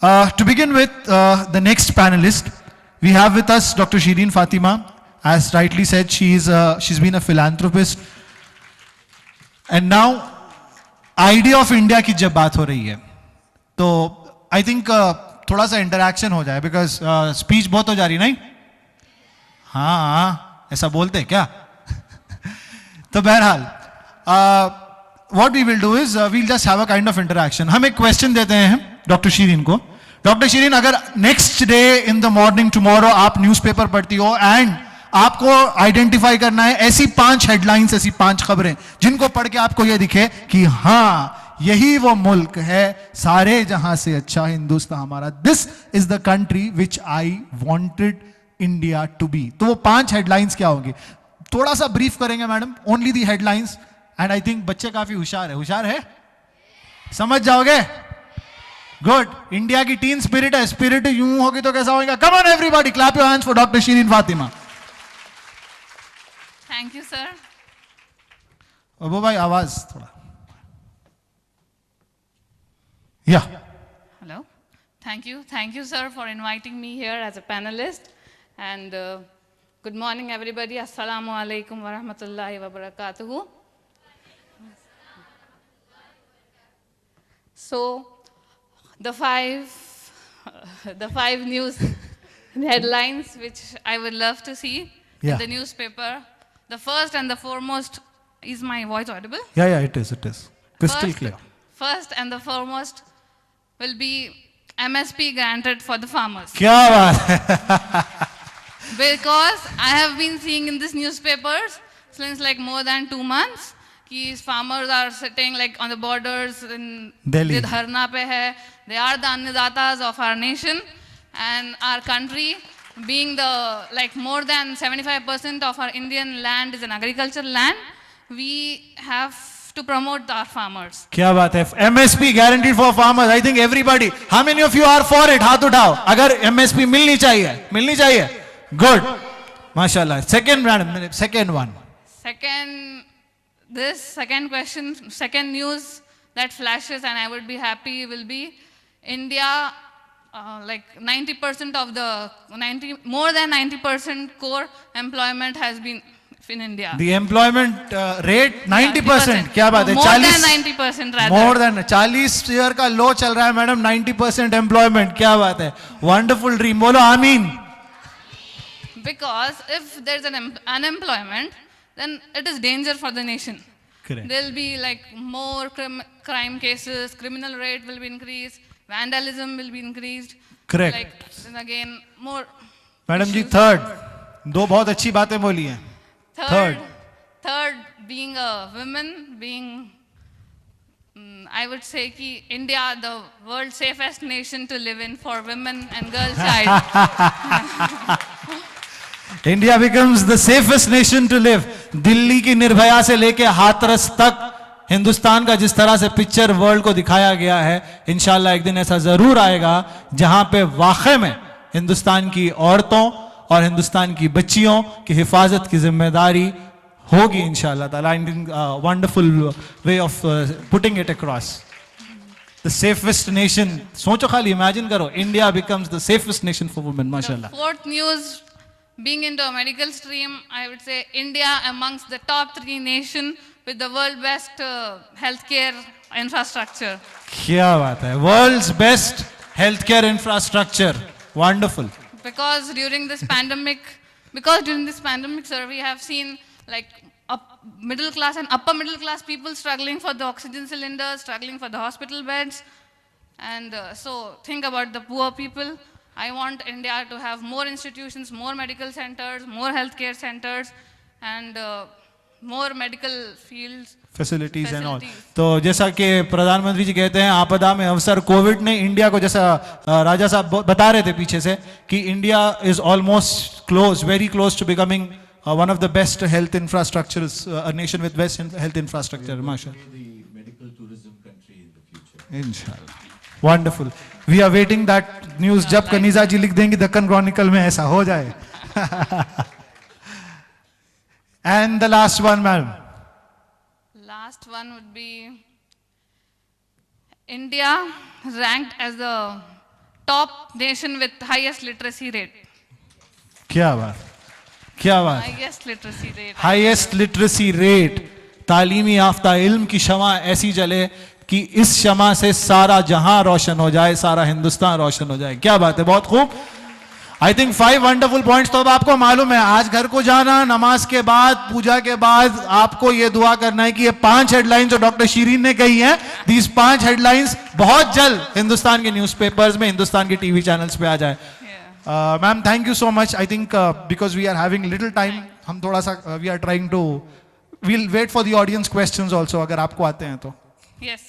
To begin with, the next panelist, we have with us Dr. Shireen Fatima. As rightly said, she's been a philanthropist. And now, idea of India की जब बात हो रही है, तो I think थोड़ा सा interaction हो जाए because speech बहुत हो जा रही नहीं? हाँ, ऐसा बोलते हैं क्या? तो बहरहाल, what we will do is we'll just have a kind of interaction. हम एक question देते हैं डॉक्टर शीरीन को. डॉक्टर शीरीन, अगर next day in the morning tomorrow आप न्यूज़पेपर पढ़ती हो एंड आपको आइडेंटिफाई करना है ऐसी 5 हेडलाइंस, ऐसी 5 खबरें जिनको पढ़ के आपको यह दिखे कि हाँ यही वो मुल्क है सारे जहां से अच्छा हिंदुस्तान हमारा, this is the country which I wanted India to be. तो वो 5 हेडलाइंस क्या होंगी? थोड़ा सा ब्रीफ करेंगे madam, only the headlines. And I think बच्चे काफी होशियार है, समझ जाओगे? गुड. इंडिया की टीन स्पिरिट है, स्पिरिट यूं होगी तो कैसा होगा? Come on everybody, clap your hands for doctor Shireen Fatima. Thank you sir. Abu भाई आवाज थोड़ा. या Hello. Thank you sir for inviting me here as a panelist. And good morning everybody. Assalamu alaikum wa rahmatullahi wa barakatuhu. So the five news headlines which I would love to see in the newspaper. The first and the foremost, is my voice audible? Yeah, it is crystal clear. First and the foremost will be MSP granted for the farmers. क्या बात है? Because I have been seeing in these newspapers since like more than 2 months कि farmers are sitting like on the borders in Delhi. धरना पे है. They are the अन्नदाताs of our nation, and our country being the like more than 75% of our Indian land is an agricultural land. We have to promote our farmers. क्या बात है? MSP guaranteed for farmers. I think everybody. How many of you are for it? हाथ उठाओ. अगर MSP मिलनी चाहिए. Good. माशाल्लाह. Second one. Second news that flashes, and I would be happy, will be India. Like 90% of more than 90% core employment has been in India. The employment rate 90%. क्या बात है? More than 90% rather. More than 40 year का लो चल रहा है madam. 90% employment. क्या बात है? Wonderful dream. बोलो आमीन. Because if there's an unemployment, then it is danger for the nation. Correct. There'll be like more crime cases, criminal rate will be increased, vandalism will be increased. Correct. Like, then again, more. Madam ji, third. 2 बहुत अच्छी बातें बोली हैं. Third, being a woman, I would say कि India, the world's safest nation to live in for women and girl child. India becomes the safest nation to live. Delhi की निर्भया से लेके हाथरस तक हिंदुस्तान का जिस तरह से पिक्चर वर्ल्ड को दिखाया गया है, इंशाल्लाह एक दिन ऐसा जरूर आएगा जहां पे वाकई में हिंदुस्तान की औरतों और हिंदुस्तान की बच्चियों की हिफाजत की जिम्मेदारी होगी इंशाल्लाह ताला. Wonderful way of putting it across. The safest nation. सोचो खाली, इमेजिन करो, India becomes the safest nation for women. माशाल्लाह. The fourth news, being into a medical stream, I would say India amongst the top 3 nations with the world best healthcare infrastructure. क्या बात है? World's best healthcare infrastructure. Wonderful. Because during this pandemic, sir, we have seen like middle class and upper middle class people struggling for the oxygen cylinders, struggling for the hospital beds. And so think about the poor people. I want India to have more institutions, more medical centers, more healthcare centers, and more medical fields. Facilities and all. तो जैसा कि प्रधानमंत्री जी कहते हैं, आपदा में अवसर. Covid ने इंडिया को, जैसा राजा साहब बता रहे थे पीछे से, कि India is almost close, very close to becoming one of the best health infrastructures, a nation with best health infrastructure. Mashallah. The medical tourism country in the future. Inshallah. Wonderful. We are waiting that news. जब कनीजा जी लिख देंगी Deccan Chronicle में ऐसा हो जाए. And the last one, madam. Last one would be India ranked as the top nation with highest literacy rate. क्या बात, क्या बात, Highest literacy rate. Highest literacy rate, तालीमी याफ्ता इल्म की शमा ऐसी जले कि इस शमा से सारा जहां रोशन हो जाए, सारा हिंदुस्तान रोशन हो जाए। क्या बात है, बहुत खूब। I think 5 wonderful points. तो अब आपको मालूम है, आज घर को जाना, नमाज के बाद, पूजा के बाद आपको ये दुआ करना है कि ये 5 हेडलाइंस जो डॉक्टर शीरीन ने कही हैं, दीज 5 हेडलाइंस बहुत जल्द हिंदुस्तान के न्यूज़पेपर्स में, हिंदुस्तान के टीवी चैनल्स पे आ जाए। Ma'am thank you so much. I think because we are having little time, हम थोड़ा सा we are trying to, we'll wait for the audience questions also, अगर आपको आते हैं तो। Yes.